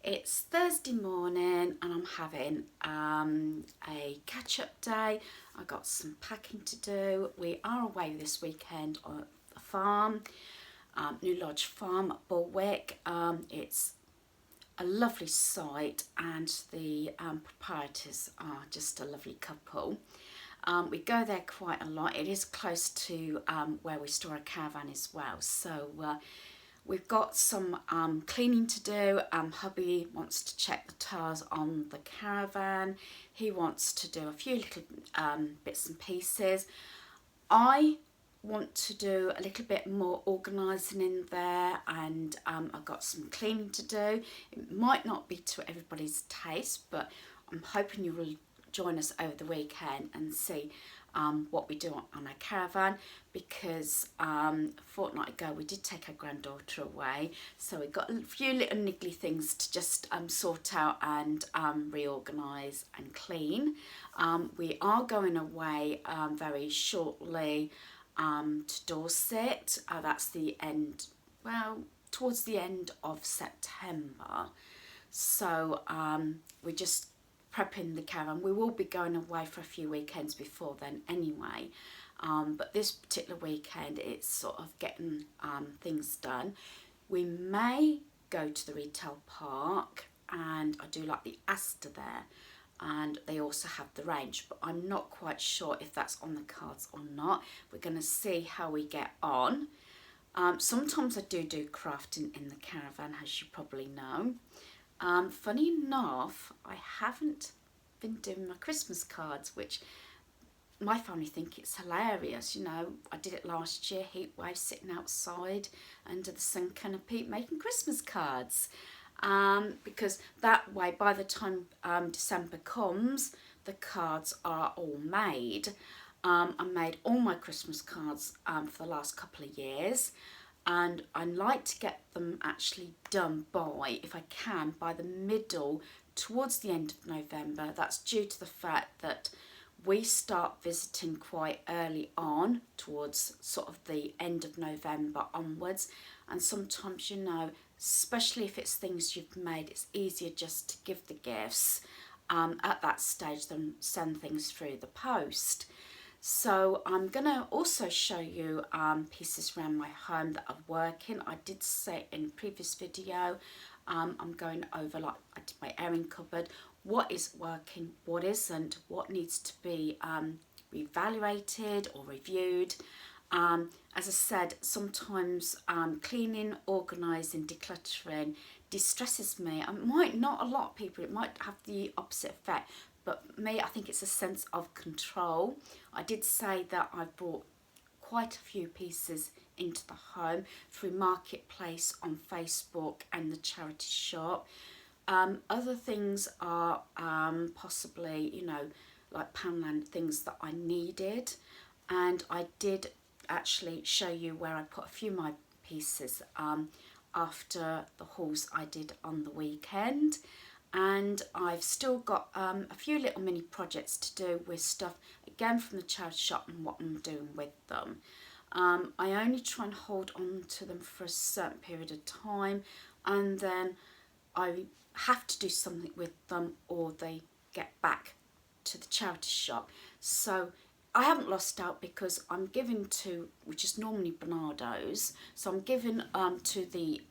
It's Thursday morning and I'm having a catch-up day. I got some packing to do. We are away this weekend on the farm, New Lodge Farm at Bulwick. It's a lovely site and the proprietors are just a lovely couple. We go there quite a lot. It is close to where we store a caravan as well. So we've got some cleaning to do. Hubby wants to check the tires on the caravan. He wants to do a few little bits and pieces. I want to do a little bit more organising in there, and I've got some cleaning to do. It might not be to everybody's taste, but I'm hoping you will join us over the weekend and see what we do on our caravan, because a fortnight ago we did take our granddaughter away, so we got a few little niggly things to just sort out and reorganise and clean. We are going away very shortly to Dorset. That's the end, well, towards the end of September. So we're just prepping the caravan. We will be going away for a few weekends before then anyway, but this particular weekend it's sort of getting things done. We may go to the retail park, and I do like the Asda there, and they also have the range, but I'm not quite sure if that's on the cards or not. We're going to see how we get on. Sometimes I do crafting in the caravan, as you probably know. Funny enough, I haven't been doing my Christmas cards, which my family think it's hilarious. You know, I did it last year, heat wave, sitting outside under the sun canopy making Christmas cards. Because that way, by the time December comes, the cards are all made. I made all my Christmas cards for the last couple of years, and I like to get them actually done by, if I can, by the middle towards the end of November. That's due to the fact that we start visiting quite early on, towards sort of the end of November onwards, and sometimes, you know, especially if it's things you've made, it's easier just to give the gifts at that stage than send things through the post. So I'm going to also show you pieces around my home that I'm working. I did say in a previous video, I'm going over, like I did my airing cupboard, what is working, what isn't, what needs to be reevaluated or reviewed. As I said, sometimes cleaning, organising, decluttering distresses me. It might not a lot of people, it might have the opposite effect, but me, I think it's a sense of control. I did say that I brought quite a few pieces into the home through Marketplace on Facebook and the charity shop. Other things are possibly, you know, like Poundland things that I needed, and I did actually show you where I put a few of my pieces after the hauls I did on the weekend. And I've still got a few little mini projects to do with stuff again from the charity shop and what I'm doing with them. I only try and hold on to them for a certain period of time, and then I have to do something with them or they get back to the charity shop. So I haven't lost out, because I'm giving to, which is normally Bernardo's, so I'm giving to the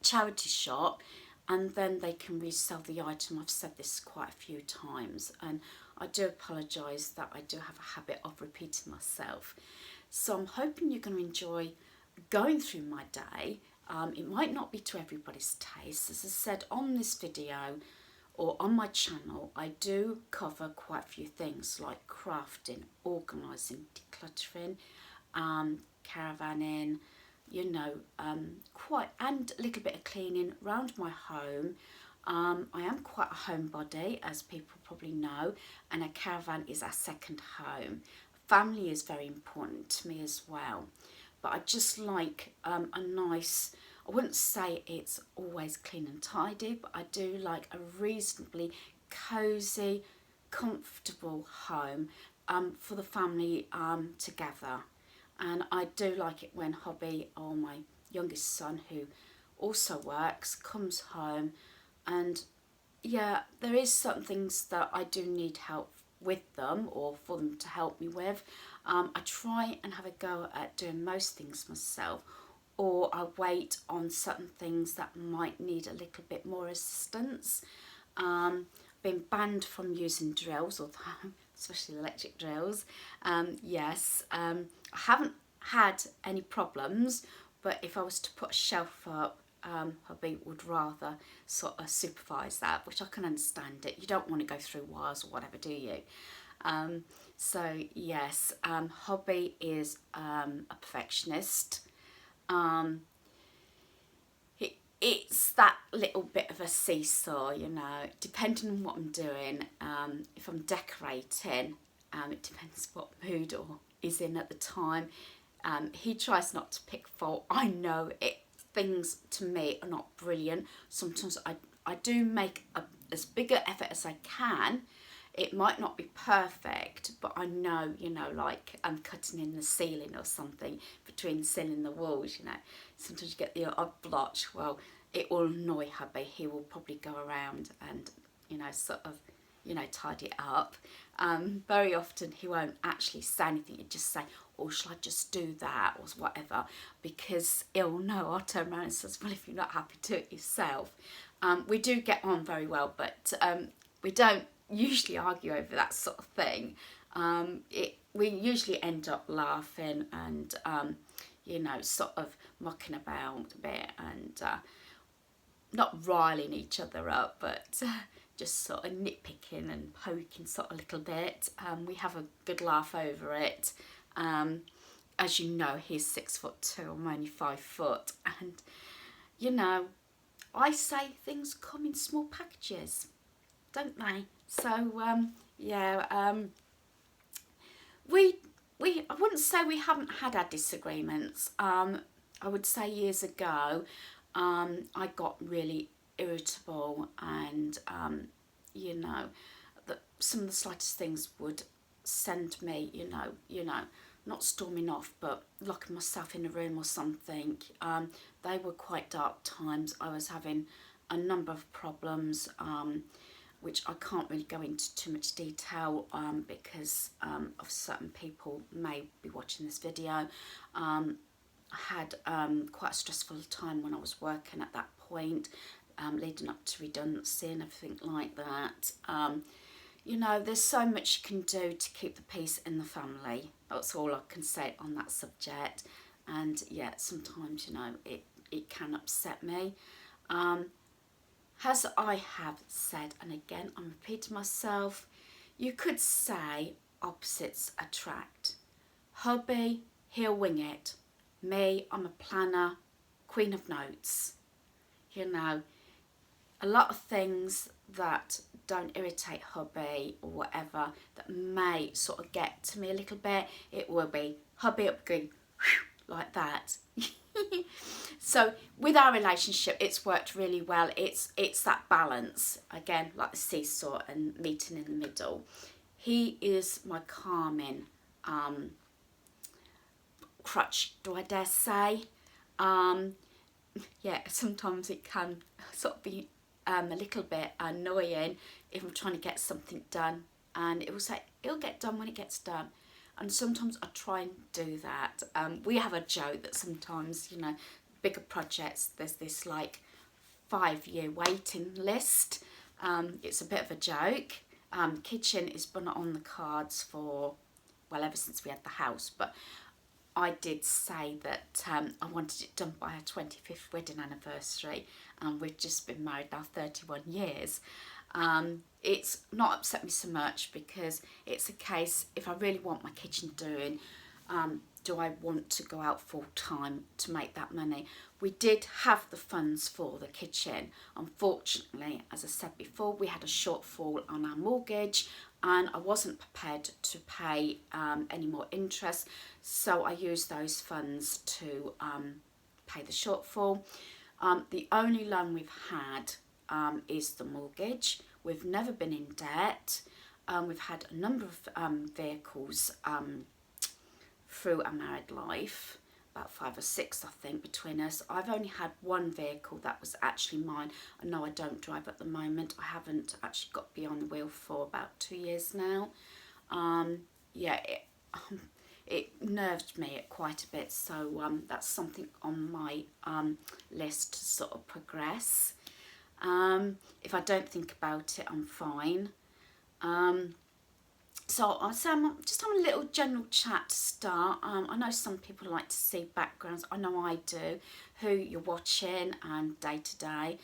charity shop, and then they can resell the item. I've said this quite a few times, and I do apologise that I do have a habit of repeating myself. So I'm hoping you're going to enjoy going through my day. It might not be to everybody's taste. As I said, on this video or on my channel, I do cover quite a few things like crafting, organising, decluttering, caravanning, you know, quite, and a little bit of cleaning around my home. I am quite a homebody, as people probably know, and a caravan is our second home. Family is very important to me as well, but I just like a nice, I wouldn't say it's always clean and tidy, but I do like a reasonably cosy, comfortable home for the family together. And I do like it when hubby or my youngest son, who also works, comes home, and yeah, there is some things that I do need help with them, or for them to help me with. I try and have a go at doing most things myself, or I wait on certain things that might need a little bit more assistance. Been banned from using drills, although especially electric drills. Yes, I haven't had any problems, but if I was to put a shelf up, hubby would rather sort of supervise that, which I can understand it. You don't want to go through wires or whatever, do you? So yes, hubby is a perfectionist. It's that little bit of a seesaw, you know, depending on what I'm doing. If I'm decorating, it depends what mood or is in at the time. He tries not to pick fault. I know things to me are not brilliant. Sometimes I do make as big an effort as I can. It might not be perfect, but I know, you know, like I'm cutting in the ceiling or something, between the ceiling and the walls, you know. Sometimes you get the odd blotch. Well, it will annoy hubby. He will probably go around and, you know, sort of, you know, tidy it up. Very often he won't actually say anything. He'll just say, "Oh, shall I just do that?" or whatever, because he'll know. I'll turn around and says, "Well, if you're not happy, do it yourself." We do get on very well, but we don't usually argue over that sort of thing. We usually end up laughing and, you know, sort of mucking about a bit and not riling each other up, but just sort of nitpicking and poking sort of a little bit. We have a good laugh over it. As you know, he's 6'2", I'm only 5 foot, and you know, I say things come in small packages, don't they? So yeah, I wouldn't say we haven't had our disagreements. I would say years ago, I got really irritable, and you know, that some of the slightest things would send me, you know, not storming off, but locking myself in a room or something. They were quite dark times. I was having a number of problems, which I can't really go into too much detail because of certain people may be watching this video. I had quite a stressful time when I was working at that point, leading up to redundancy and everything like that. You know, there's so much you can do to keep the peace in the family. That's all I can say on that subject. And yeah, sometimes, you know, it can upset me. As I have said, and again, I'm repeating myself, you could say opposites attract. Hubby, he'll wing it. Me, I'm a planner, queen of notes. You know, a lot of things that don't irritate hubby or whatever, that may sort of get to me a little bit, it will be hubby up going like that. So with our relationship, it's worked really well. It's that balance, again, like the seesaw and meeting in the middle. He is my calming crutch, do I dare say. Yeah, sometimes it can sort of be a little bit annoying if I'm trying to get something done, and it will say it'll get done when it gets done, and sometimes I try and do that. We have a joke that sometimes, you know, bigger projects, there's this like 5-year waiting list. It's a bit of a joke. Kitchen is been on the cards for, well, ever since we had the house, but I did say that I wanted it done by our 25th wedding anniversary, and we've just been married now 31 years. It's not upset me so much because it's a case, if I really want my kitchen doing, do I want to go out full time to make that money? We did have the funds for the kitchen. Unfortunately, as I said before, we had a shortfall on our mortgage, and I wasn't prepared to pay any more interest, so I used those funds to pay the shortfall. The only loan we've had is the mortgage. We've never been in debt. We've had a number of vehicles through our married life. about 5 or 6, I think, between us. I've only had one vehicle that was actually mine. I know I don't drive at the moment. I haven't actually got behind the wheel for about 2 years now. Yeah, it nerved me quite a bit, so that's something on my list to sort of progress. If I don't think about it, I'm fine. So I'm just having a little general chat to start. I know some people like to see backgrounds. I know I do, who you're watching and day to day.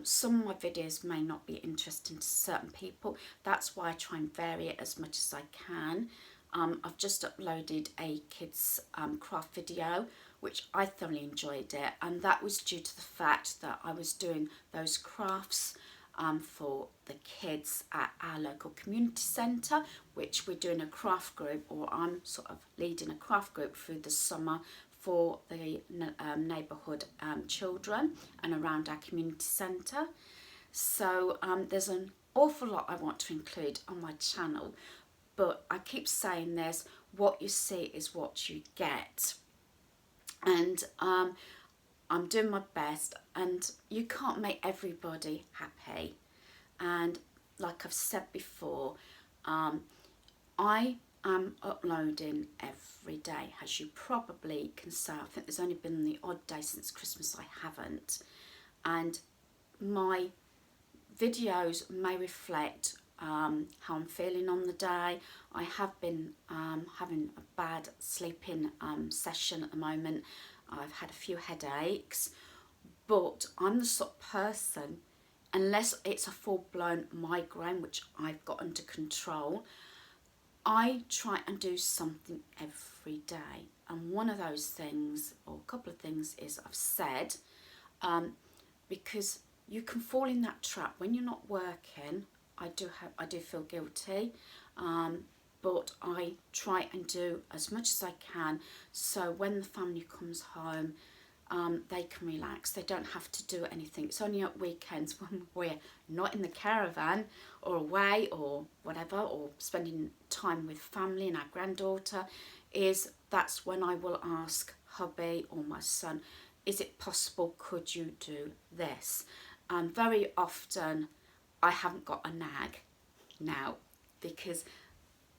Some of my videos may not be interesting to certain people. That's why I try and vary it as much as I can. I've just uploaded a kids craft video, which I thoroughly enjoyed it, and that was due to the fact that I was doing those crafts for the kids at our local community centre, which we're doing a craft group, or I'm sort of leading a craft group through the summer for the neighbourhood children and around our community centre. So there's an awful lot I want to include on my channel, but I keep saying this, what you see is what you get. And I'm doing my best, and you can't make everybody happy. And like I've said before, I am uploading every day, as you probably can say. I think there's only been the odd day since Christmas I haven't. And my videos may reflect how I'm feeling on the day. I have been having a bad sleeping session at the moment. I've had a few headaches, but I'm the sort of person, unless it's a full-blown migraine, which I've got under control, I try and do something every day. And one of those things, or a couple of things, is I've said, because you can fall in that trap when you're not working. I do feel guilty, but I try and do as much as I can, so when the family comes home, they can relax. They don't have to do anything. It's only at weekends when we're not in the caravan or away or whatever, or spending time with family and our granddaughter, that's when I will ask hubby or my son, is it possible, could you do this? And very often I haven't got a nag now, because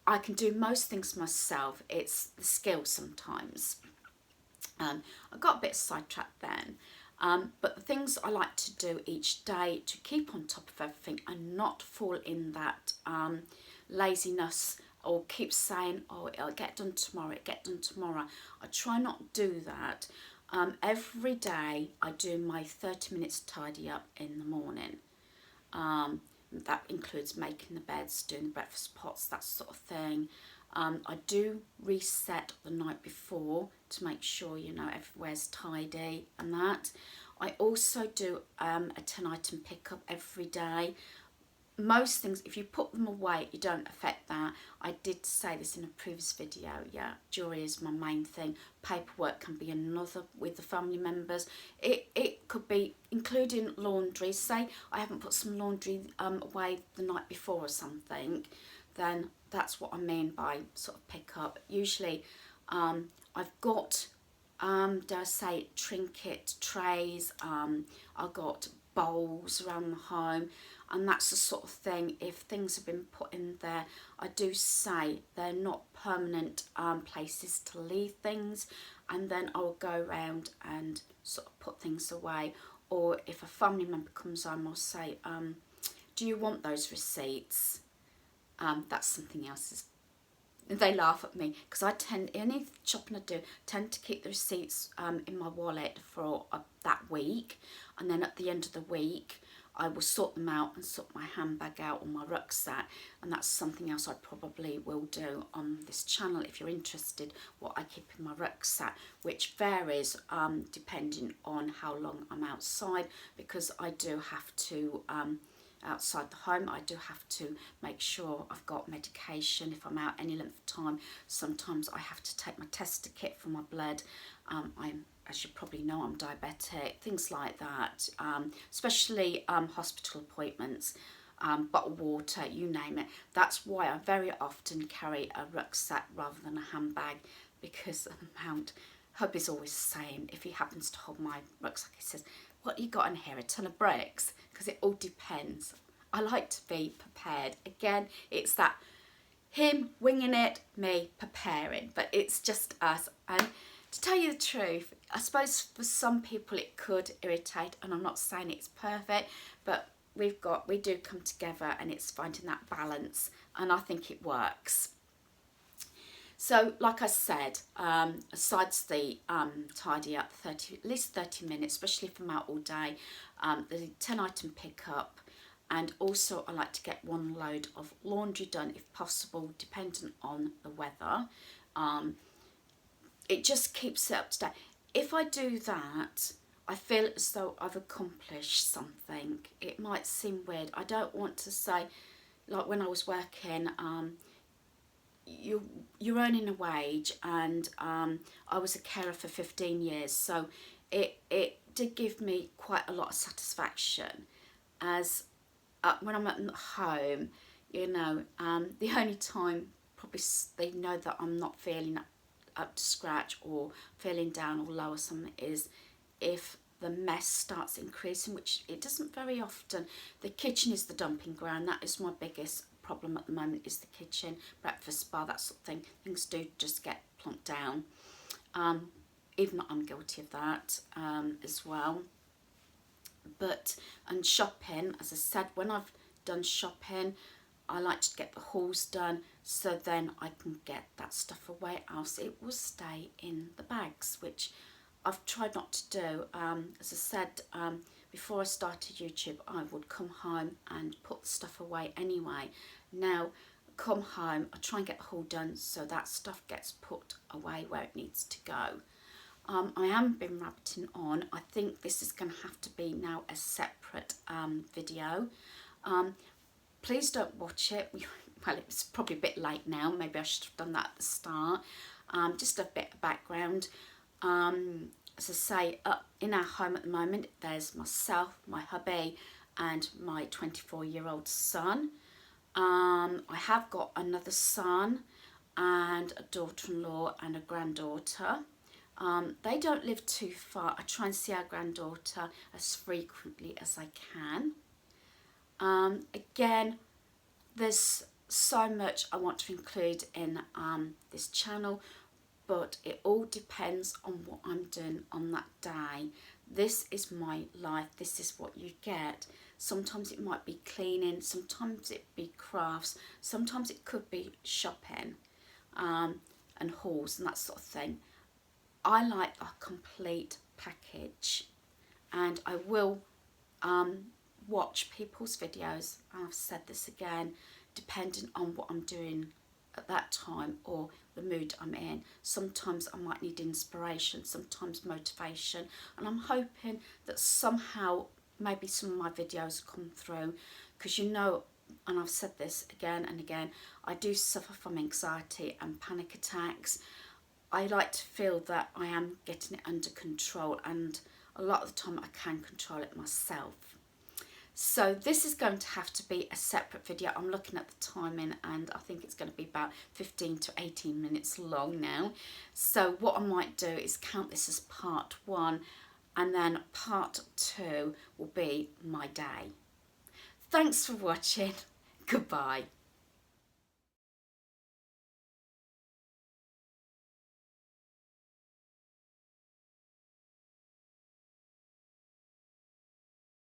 I can do most things myself. It's the skill sometimes. I got a bit sidetracked then, but the things I like to do each day to keep on top of everything and not fall in that laziness, or keep saying, oh, it'll get done tomorrow, it'll get done tomorrow. I try not to do that. Every day I do my 30 minutes tidy up in the morning. That includes making the beds, doing the breakfast pots, that sort of thing. I do reset the night before to make sure, you know, everywhere's tidy and that. I also do a 10-item pickup every day. Most things, if you put them away, you don't affect that. I did say this in a previous video, yeah, jewellery is my main thing. Paperwork can be another with the family members. It could be including laundry. Say I haven't put some laundry away the night before or something, then that's what I mean by sort of pick up. Usually I've got, dare I say, trinket trays, I've got bowls around the home, and that's the sort of thing, if things have been put in there, I do say they're not permanent places to leave things, and then I'll go around and sort of put things away. Or if a family member comes home, I'll say, do you want those receipts? That's something else. They laugh at me because I tend, any shopping I do, tend to keep the receipts in my wallet for that week, and then at the end of the week I will sort them out and sort my handbag out or my rucksack, and that's something else I probably will do on this channel if you're interested, what I keep in my rucksack, which varies depending on how long I'm outside, because I do have to outside the home, I do have to make sure I've got medication if I'm out any length of time. Sometimes I have to take my tester kit for my blood. As you probably know, I'm diabetic, things like that, especially hospital appointments, bottled water, you name it. That's why I very often carry a rucksack rather than a handbag, because of the amount hubby's always saying, if he happens to hold my rucksack, he says, what you got in here, a ton of bricks? Because it all depends. I like to be prepared. Again, it's that him winging it, me preparing, but it's just us. And to tell you the truth, I suppose for some people it could irritate, and I'm not saying it's perfect, but we do come together, and it's finding that balance, and I think it works. So like I said, besides the tidy up, at least 30 minutes, especially if I'm out all day, the 10 item pickup, and also I like to get one load of laundry done if possible, dependent on the weather. It just keeps it up to date. If I do that, I feel as though I've accomplished something. It might seem weird. I don't want to say, like when I was working, you're earning a wage, and I was a carer for 15 years, so it did give me quite a lot of satisfaction. As when I'm at home, you know, the only time probably they know that I'm not feeling up to scratch or feeling down or low or something is if the mess starts increasing, which it doesn't very often. The kitchen is the dumping ground. That is my biggest problem at the moment, is the kitchen, breakfast bar, that sort of thing. Things do just get plunked down. Even I'm guilty of that as well. And shopping, as I said, when I've done shopping, I like to get the hauls done, so then I can get that stuff away, else it will stay in the bags, which I've tried not to do. As I said, before I started YouTube, I would come home and put the stuff away anyway. Now, come home, I try and get the haul done so that stuff gets put away where it needs to go. I haven't been rabbiting on. I think this is going to have to be now a separate video. Please don't watch it. Well, it's probably a bit late now. Maybe I should have done that at the start. Just a bit of background. As I say, in our home at the moment, there's myself, my hubby, and my 24-year-old son. I have got another son and a daughter-in-law and a granddaughter. They don't live too far. I try and see our granddaughter as frequently as I can. Again, there's so much I want to include in this channel, but it all depends on what I'm doing on that day. This is my life. This is what you get. Sometimes it might be cleaning, sometimes it be crafts, sometimes it could be shopping and hauls and that sort of thing. I like a complete package, and I will watch people's videos, and I've said this again, depending on what I'm doing at that time or the mood I'm in. Sometimes I might need inspiration, sometimes motivation, and I'm hoping that somehow maybe some of my videos come through, because you know, and I've said this again and again, I do suffer from anxiety and panic attacks. I like to feel that I am getting it under control, and a lot of the time I can control it myself. So this is going to have to be a separate video. I'm looking at the timing, and I think it's going to be about 15 to 18 minutes long now. So what I might do is count this as part 1, and then part 2 will be my day. Thanks for watching. Goodbye.